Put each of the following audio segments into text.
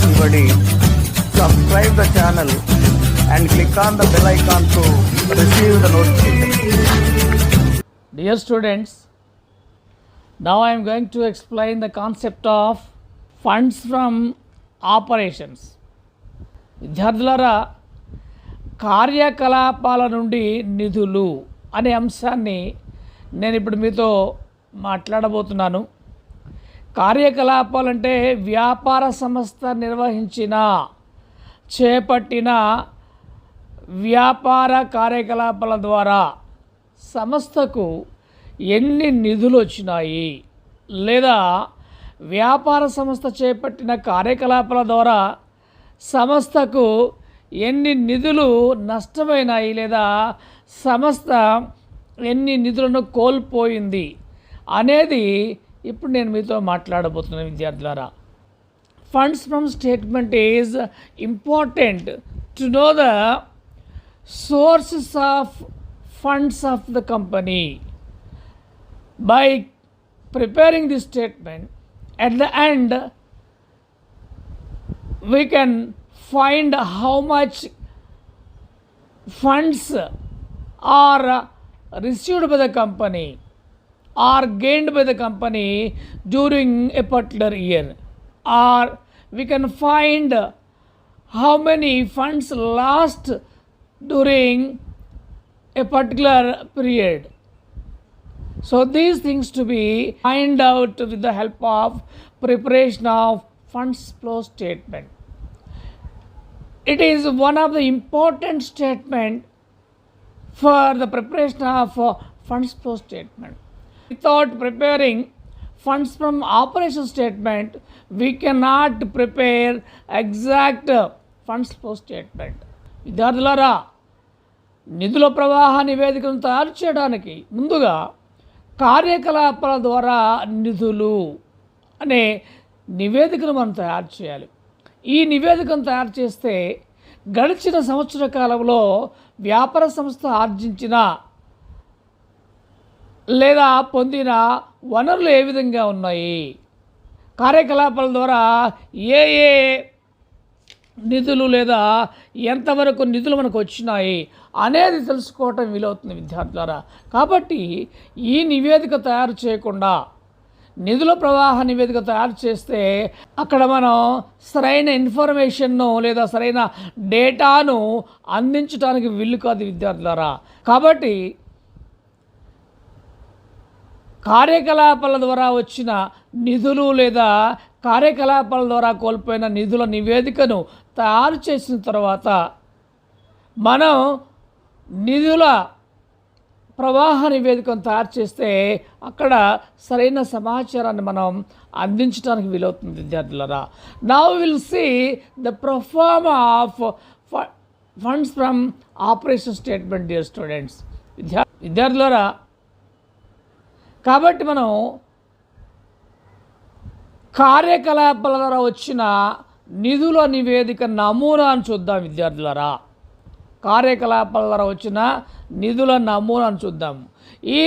Everybody, subscribe the channel and click on the bell icon to receive the notification. Dear students, now I am going to explain the concept of funds from operations. విద్యార్థులారా, కార్యకలాపాల నుండి నిధులు అనే అంశాన్ని నేను ఇప్పుడు మీతో మాట్లాడబోతున్నాను. కార్యకలాపాలంటే వ్యాపార సంస్థ నిర్వహించిన చేపట్టిన వ్యాపార కార్యకలాపాల ద్వారా సంస్థకు ఎన్ని నిధులు వచ్చినాయి, లేదా వ్యాపార సంస్థ చేపట్టిన కార్యకలాపాల ద్వారా సంస్థకు ఎన్ని నిధులు నష్టమైనాయి, లేదా సంస్థ ఎన్ని నిధులను కోల్పోయింది అనేది ఇప్పుడు నేను మీతో మాట్లాడబోతున్నాను. విద్యార్థులారా, funds from statement is important to know the sources of funds of the company. By preparing the statement, at the end we can find how much funds are received by the company or gained by the company during a particular year, or we can find how many funds lost during a particular period. So these things to be find out with the help of preparation of funds flow statement. It is one of the important statement for the preparation of funds flow statement. Without preparing funds from operation statement, we cannot prepare exact funds flow statement. విద్యార్థులారా, నిధుల ప్రవాహ నివేదికను తయారు చేయడానికి ముందుగా కార్యకలాపాల ద్వారా నిధులు అనే నివేదికను మనం తయారు చేయాలి. ఈ నివేదికను తయారు చేస్తే గడిచిన సంవత్సర కాలంలో వ్యాపార సంస్థ ఆర్జించిన లేదా పొందిన వనరులు ఏ విధంగా ఉన్నాయి, కార్యకలాపాల ద్వారా ఏ ఏ నిధులు లేదా ఎంతవరకు నిధులు మనకు వచ్చినాయి అనేది తెలుసుకోవటం వీలవుతుంది విద్యార్థులారా. కాబట్టి ఈ నివేదిక తయారు చేయకుండా నిధుల ప్రవాహ నివేదిక తయారు చేస్తే అక్కడ మనం సరైన ఇన్ఫర్మేషన్ను లేదా సరైన డేటాను అందించడానికి వీలు కాదు విద్యార్థులారా. కాబట్టి కార్యకలాపాల ద్వారా వచ్చిన నిధులు లేదా కార్యకలాపాల ద్వారా కోల్పోయిన నిధుల నివేదికను తయారు చేసిన తర్వాత మనం నిధుల ప్రవాహ నివేదికను తయారు చేస్తే అక్కడ సరైన సమాచారాన్ని మనం అందించడానికి వీలవుతుంది విద్యార్థులారా. Now will see the perform of funds from operation statement. Dear students, విద్యార్థులారా, కాబట్టి మనం కార్యకలాపాల ద్వారా వచ్చిన నిధుల నివేదిక నమూనాను చూద్దాం విద్యార్థులారా. కార్యకలాపాల ద్వారా వచ్చిన నిధుల నమూనాను చూద్దాం. ఈ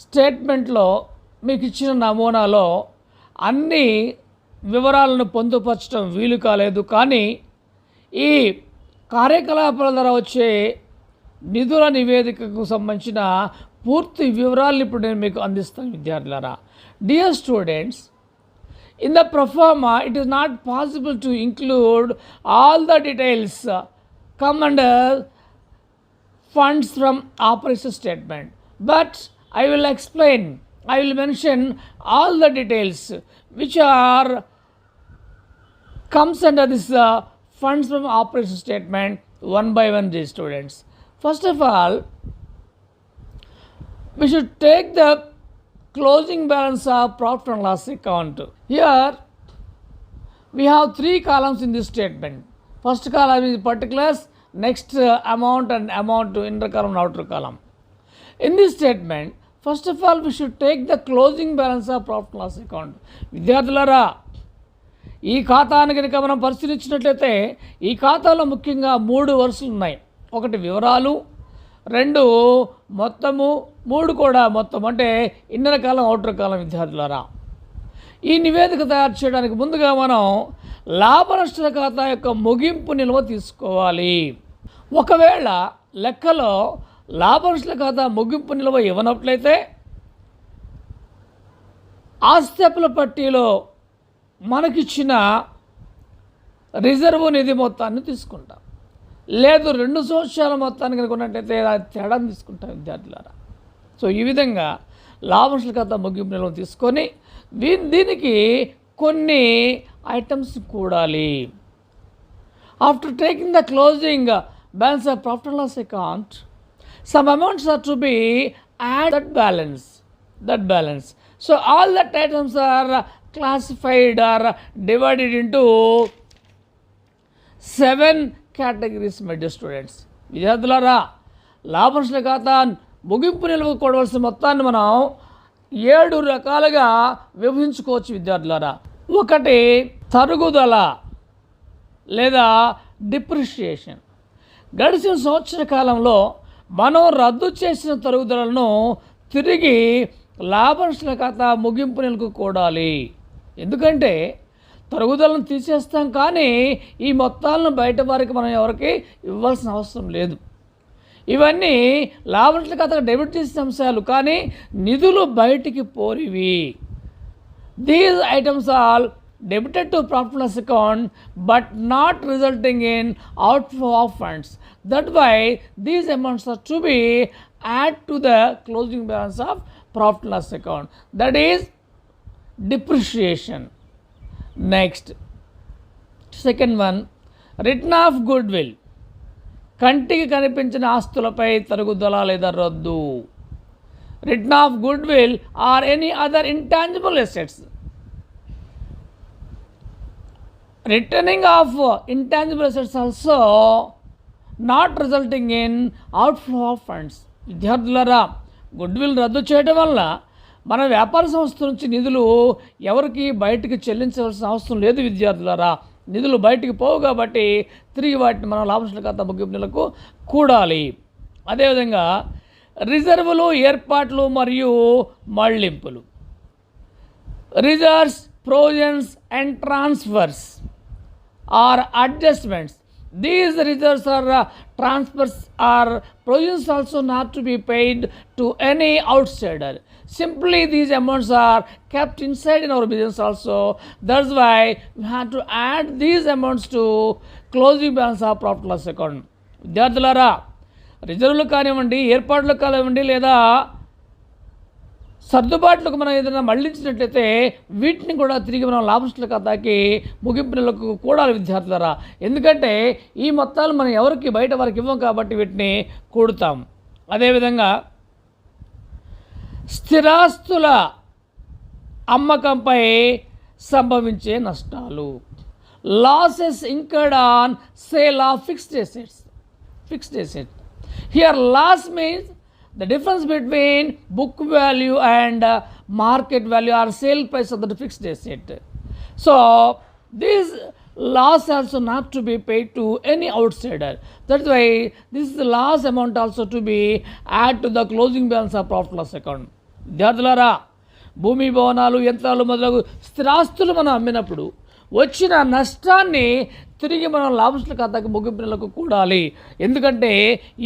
స్టేట్మెంట్లో మీకు ఇచ్చిన నమూనాలో అన్ని వివరాలను పొందుపరచడం వీలు కాలేదు, కానీ ఈ కార్యకలాపాల ద్వారా వచ్చే నిధుల నివేదికకు సంబంధించిన పూర్తి వివరాలను ఇప్పుడు నేను మీకు అందిస్తాను విద్యార్థులారా. Dear students, in the pro forma it is not possible to include all the details come under funds from operation statement, but I will mention all the details which are comes under this funds from operation statement one by one, these students. First of all, we should take the closing balance of profit and loss account. Here we have three columns in this statement. First column is particulars, next amount and amount to inner column and outer column. In this statement, first of all we should take the closing balance of profit and loss account. విద్యార్థులారా, ఈ ఖాతాను కనుక మనం పరిశీలించినట్లయితే ఈ ఖాతాలో ముఖ్యంగా 3 వరుసలు ఉన్నాయి. ఒకటి వివరాలు, 2 మొత్తము, 3 కూడా మొత్తం, అంటే ఇన్నర్ కాలం అవుటర్ కాలం. విద్యార్థులారా, ఈ నివేదిక తయారు చేయడానికి ముందుగా మనం లాభ నష్టాల ఖాతా యొక్క ముగింపు నిల్వ తీసుకోవాలి. ఒకవేళ లెక్కలో లాభ నష్టాల ఖాతా ముగింపు నిల్వ ఇవ్వనట్లయితే ఆస్తి అప్పుల పట్టీలో మనకిచ్చిన రిజర్వ్ నిధి మొత్తాన్ని తీసుకుంటాం. లేదు 2 సంవత్సరాల మొత్తాన్ని కనుక ఉన్నట్టయితే తేడాన్ని తీసుకుంటాం విద్యార్థులారా. సో ఈ విధంగా లాభ నష్టాల ఖాతా ముగింపు నిల్వ తీసుకొని దీనికి కొన్ని ఐటమ్స్ కూడాలి. After taking the closing balance of profit and loss account, some amounts are to be added that balance. So all that items are classified or divided into 7 categories, my dear students. విద్యార్థులారా, లాభ నష్టాల ఖాతా ముగింపు నిల్వ కూడవలసిన మొత్తాన్ని మనం 7 రకాలుగా విభజించుకోవచ్చు విద్యార్థులారా. ఒకటి తరుగుదల లేదా డిప్రిషియేషన్. గడిచిన సంవత్సర కాలంలో మనం రద్దు చేసిన తరుగుదలను తిరిగి లాభ నష్టాల ఖాతా ముగింపు నిల్వకు కూడాలి. ఎందుకంటే తరుగుదలను తీసేస్తాం కానీ ఈ మొత్తాలను బయట వారికి మనం ఎవరికి ఇవ్వాల్సిన అవసరం లేదు. ఇవన్నీ లాభ నష్టాల ఖాతాకు డెబిట్ చేసిన అంశాలు కానీ నిధులు బయటికి పోరివి. These items all debited to profit and loss account but not resulting in outflow of funds. That's why these amounts are to be added to the closing balance of profit and loss account. That is depreciation. Next, second one, written off goodwill. కంటికి కనిపించిన ఆస్తులపై తరుగుదల లేదా రద్దు. Return of good will or any other intangible assets. Returning of intangible assets also not resulting in outflow of funds. విద్యార్థులారా, goodwill రద్దు చేయడం వల్ల మన వ్యాపార సంస్థ నుంచి నిధులు ఎవరికి బయటికి చెల్లించవలసిన అవసరం లేదు విద్యార్థులారా. నిధులు బయటికి పోవు కాబట్టి తిరిగి వాటిని మనం లాభ నష్టాల ఖాతా ముగింపు నిల్వకు కూడాలి. అదేవిధంగా రిజర్వులు, ఏర్పాట్లు మరియు మళ్లింపులు. Reserves, provisions and transfers or adjustments. These reserves or transfers or provisions also not to be paid to any outsider. Simply these amounts are kept inside in our business also. That's why we have to add these amounts to closing balance of profit and loss account. విద్యార్థులారా, రిజర్వులు కానివ్వండి, ఏర్పాట్లు కానివ్వండి లేదా సర్దుబాట్లకు మనం ఏదైనా మళ్లించినట్లయితే వీటిని కూడా తిరిగి మనం లాభ నష్టాల ఖాతాకి ముగింపు నిల్వకు కూడాలి విద్యార్థులారా. ఎందుకంటే ఈ మొత్తాలు మనం ఎవరికి బయట వారికి ఇవ్వం కాబట్టి వీటిని కూడుతాం. అదేవిధంగా స్థిరాస్తుల అమ్మకంపై సంభవించే నష్టాలు. Losses incurred on sale of fixed assets. Here loss means the difference between book value and market value or sale price of the fixed asset. So this loss also not to be paid to any outsider. That's why this is the loss amount also to be added to the closing balance of profit and loss account. విద్యార్థులారా, భూమి, భవనాలు, యంత్రాలు మొదలగు స్థిరాస్తులు మనం అమ్మినప్పుడు వచ్చిన నష్టాన్ని తిరిగి మనం లాభ నష్టాల ఖాతాకి ముగింపు నిల్వకు కూడాలి. ఎందుకంటే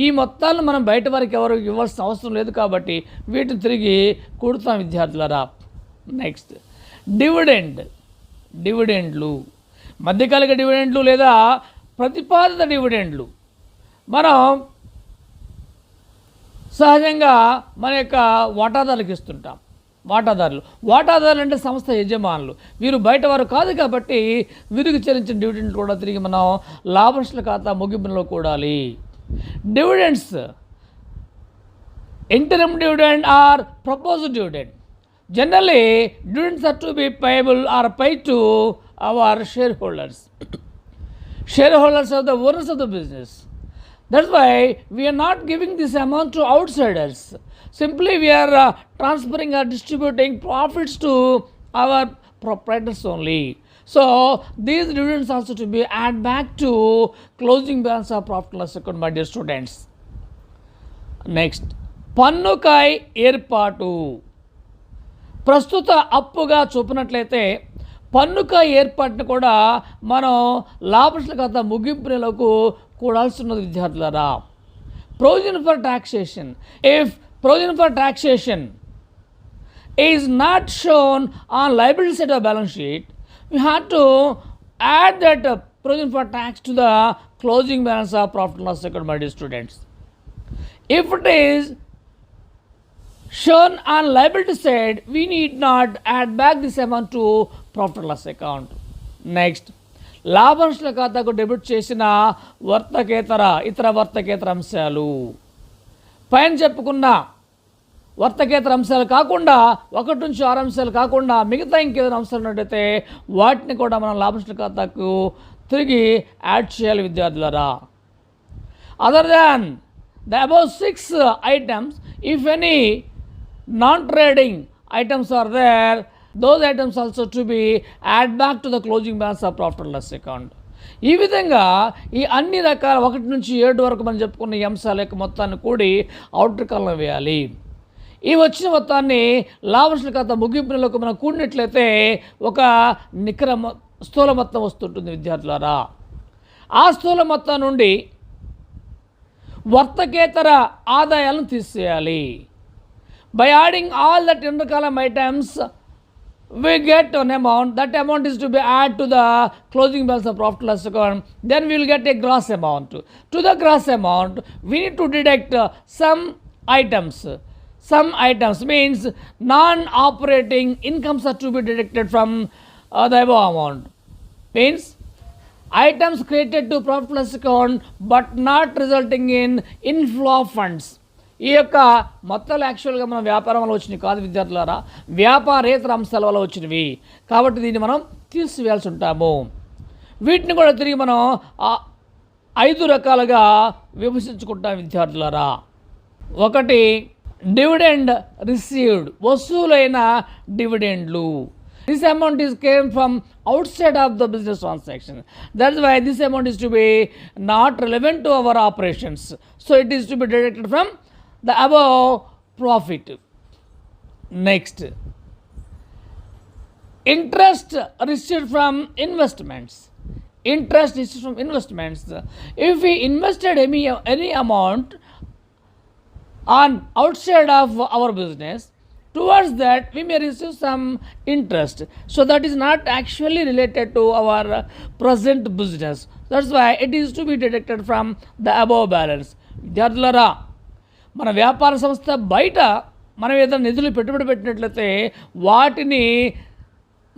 ఈ మొత్తాలను మనం బయట వారికి ఎవరికి ఇవ్వాల్సిన అవసరం లేదు కాబట్టి వీటిని తిరిగి కూడుతాం విద్యార్థులారా. నెక్స్ట్, డివిడెండ్లు, మధ్యకాలిక డివిడెండ్లు లేదా ప్రతిపాదిత డివిడెండ్లు. మనం సహజంగా మన యొక్క వాటాదారులకు ఇస్తుంటాం. వాటాదారులు అంటే సంస్థ యజమానులు. వీరు బయట వారు కాదు కాబట్టి వీరికి చెల్లించిన డివిడెండ్ కూడా తిరిగి మనం లాభ నష్టాల ఖాతా ముగింపులో కూడాలి. Dividends, interim dividend or proposed dividend. Generally dividends are to be payable or paid to our shareholders of the owners of the business. That's why we are not giving this amount to outsiders. Simply we are transferring or distributing profits to our proprietors only. So these dividends also to be added back to closing balance of profit and loss account, my dear students. Next, పన్నుకాయ్ ఏర్పాటు. ప్రస్తుత అప్పుగా చూపినట్లయితే పన్నుక ఏర్పాటును కూడా మనం లాభనష్ట ఖాతా ముగింపు నెలకు కూడాల్సి ఉన్నది విద్యార్థులారా. Provision for taxation, if provision for taxation is not shown on liability side of balance sheet, we have to add that provision for tax to the closing balance of profit and loss account, my dear students. If it is shown on liability side, we need not add back this amount to profit and loss account. Next, లాభనష్ట ఖాతాకు debit చేసిన ఇతర వర్తకేతర అంశాలు, పైన చెప్పుకున్న వర్తకేతర అంశాలు కాకుండా 1 నుంచి 6 అంశాలు కాకుండా మిగతా ఇంకేదైనా అంశాలు ఉన్నట్టయితే వాటిని కూడా మనం లాభనష్ట ఖాతాకు తిరిగి యాడ్ చేయాలి విద్యార్థులారా. Other than the above 6 items, if any non-trading items are there, those items also to be add back to the closing balance of profit and loss account. ఈ విధంగా ఈ అన్ని రకాల 1 నుంచి 7 వరకు మనం చెప్పుకున్న ఈ అంశాల యొక్క మొత్తాన్ని కూడి అవుటర్ కాలంలో వేయాలి. ఈ వచ్చిన మొత్తాన్ని లాభనష్ట ఖాతా ముగింపు నెలకు మనం కూడినట్లయితే ఒక నికర స్థూల మొత్తం వస్తుంటుంది విద్యార్థులారా. ఆ స్థూల మొత్తం నుండి వర్తకేతర ఆదాయాలను తీసేయాలి. బై యాడింగ్ ఆల్ దట్ ఇంటర్కాలం items we get an amount, that amount is to be added to the closing balance of profit loss account, then we will get a gross amount. To the gross amount we need to deduct some items means non-operating incomes are to be deducted from the above amount, means items created to profit loss account but not resulting in inflow of funds. ఈ యొక్క మొత్తాలు యాక్చువల్గా మన వ్యాపారం వల్ల వచ్చినవి కాదు విద్యార్థులారా, వ్యాపారేతర అంశాల వల్ల వచ్చినవి. కాబట్టి దీన్ని మనం తీసివేయాల్సి ఉంటాము. వీటిని కూడా తిరిగి మనం 5 రకాలుగా విభజించుకుంటాం విద్యార్థులారా. 1, డివిడెండ్ రిసీవ్డ్, వసూలైన డివిడెండ్లు. This amount is came from outside of the business transaction. That's why this amount is to be not relevant to our operations. So it is to be deducted from the above profit. Next, interest received from investments. Interest received from investments. If we invested any amount on outside of our business, towards that we may receive some interest. So that is not actually related to our present business. That's why it is to be deducted from the above balance. విద్యార్థులారా, మన వ్యాపార సంస్థ బయట మనం ఏదైనా నిధులు పెట్టుబడి పెట్టినట్లయితే వాటిని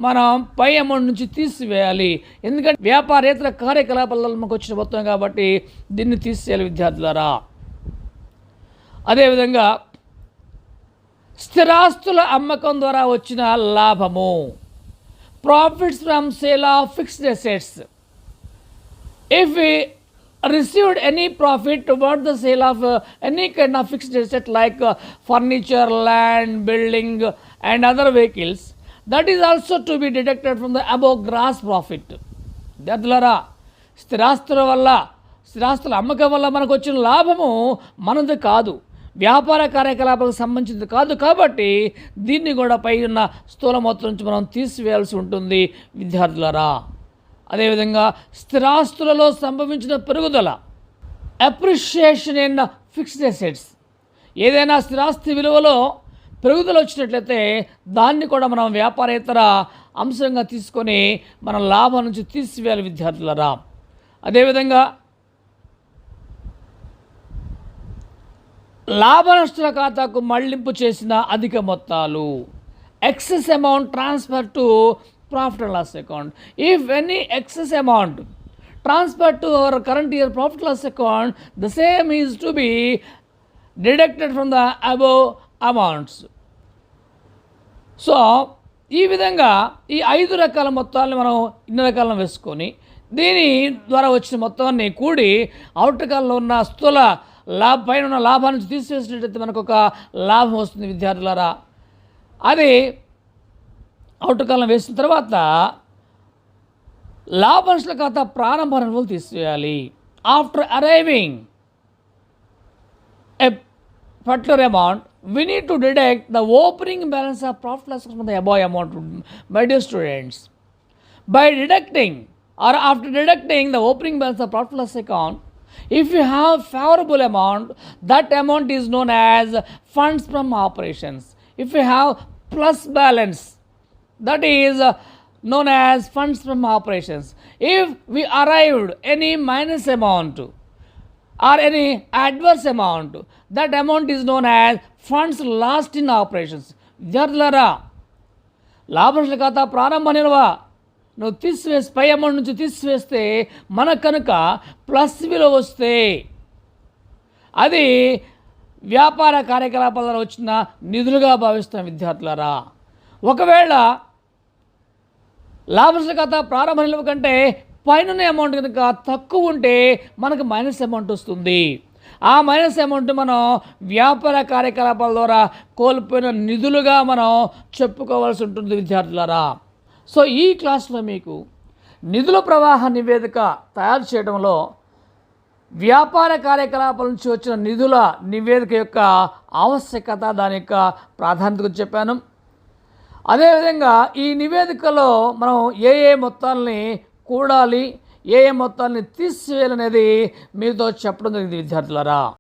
మనం పై అమౌంట్ నుంచి తీసివేయాలి. ఎందుకంటే వ్యాపారేతర కార్యకలాపాలలో మనకు వచ్చిన మొత్తం కాబట్టి దీన్ని తీసేయాలి విద్యార్థులారా. అదేవిధంగా స్థిరాస్తుల అమ్మకం ద్వారా వచ్చిన లాభము, profits from sale of fixed assets. If we received any profit toward the sale of any kind of fixed asset like furniture, land, building and other vehicles, that is also to be deducted from the above gross profit. విద్యార్థులారా, స్థిరాస్తుల అమ్మకం వల్ల మనకు వచ్చిన లాభము మనది కాదు, వ్యాపార కార్యకలాపాలకు సంబంధించింది కాదు. కాబట్టి దీన్ని కూడా పై ఉన్న స్థూల మొత్తం నుంచి మనం తీసివేయాల్సి ఉంటుంది విద్యార్థులారా. అదేవిధంగా స్థిరాస్తులలో సంభవించిన పెరుగుదల, అప్రిషియేషన్ ఇన్ ఫిక్స్డ్ అసెట్స్. ఏదైనా స్థిరాస్తి విలువలో పెరుగుదల వచ్చినట్లయితే దాన్ని కూడా మనం వ్యాపారేతర అంశంగా తీసుకొని మన లాభం నుంచి తీసివేయాలి విద్యార్థులారా. అదేవిధంగా లాభ నష్టాల ఖాతాకు మళ్లింపు చేసిన అధిక మొత్తాలు, excess amount transfer to profit and loss account. If any excess amount transferred to our current year profit and loss account, the same is to be deducted from the above amounts. So ఈ విధంగా ఈ 5 రకాల మొత్తాలను మనం ఇన్ని రకాలను వేసుకొని దీని ద్వారా వచ్చిన మొత్తాన్ని కూడి అవుటర్ కాలంలో ఉన్న స్థూల పైన ఉన్న లాభాన్ని తీసివేసినట్లయితే మనకు ఒక లాభం వస్తుంది విద్యార్థులారా. అది అవుటర్ కాలం వేసిన తర్వాత లాభనష్టాల ఖాతా ప్రారంభ వనరులు తీసివేయాలి. After arriving a particular amount we need to deduct the opening balance of profit loss from the above amount, my dear students. By deducting or after deducting the opening balance of profit loss account, if you have favorable amount, that amount is known as funds from operations. If you have plus balance, that is known as funds from operations. If we arrived any minus amount or any adverse amount, that amount is known as funds lost in operations. విద్యార్థులారా, లాభనష్ట ఖాతా ప్రారంభ నిల్వ నువ్వు తీసివేసి పై amount నుంచి తీసివేస్తే మనకు కనుక ప్లస్ విలువ వస్తే అది వ్యాపార కార్యకలాపాల ద్వారా వచ్చిన నిధులుగా భావిస్తాం విద్యార్థులారా. ఒకవేళ లాభనష్ట ఖాతా ప్రారంభ నిల్వ కంటే పైన అమౌంట్ కనుక తక్కువ ఉంటే మనకు మైనస్ అమౌంట్ వస్తుంది. ఆ మైనస్ అమౌంట్ మనం వ్యాపార కార్యకలాపాల ద్వారా కోల్పోయిన నిధులుగా మనం చెప్పుకోవాల్సి ఉంటుంది విద్యార్థులారా. సో ఈ క్లాస్లో మీకు నిధుల ప్రవాహ నివేదిక తయారు చేయడంలో వ్యాపార కార్యకలాపాల నుంచి వచ్చిన నిధుల నివేదిక యొక్క ఆవశ్యకత, దాని యొక్క ప్రాధాన్యత చెప్పాను. అదేవిధంగా ఈ నివేదికలో మనం ఏ మొత్తాలని కూడాలి, ఏ మొత్తాన్ని తీసివేయాలనేది మీతో చెప్పడం జరిగింది విద్యార్థులారా.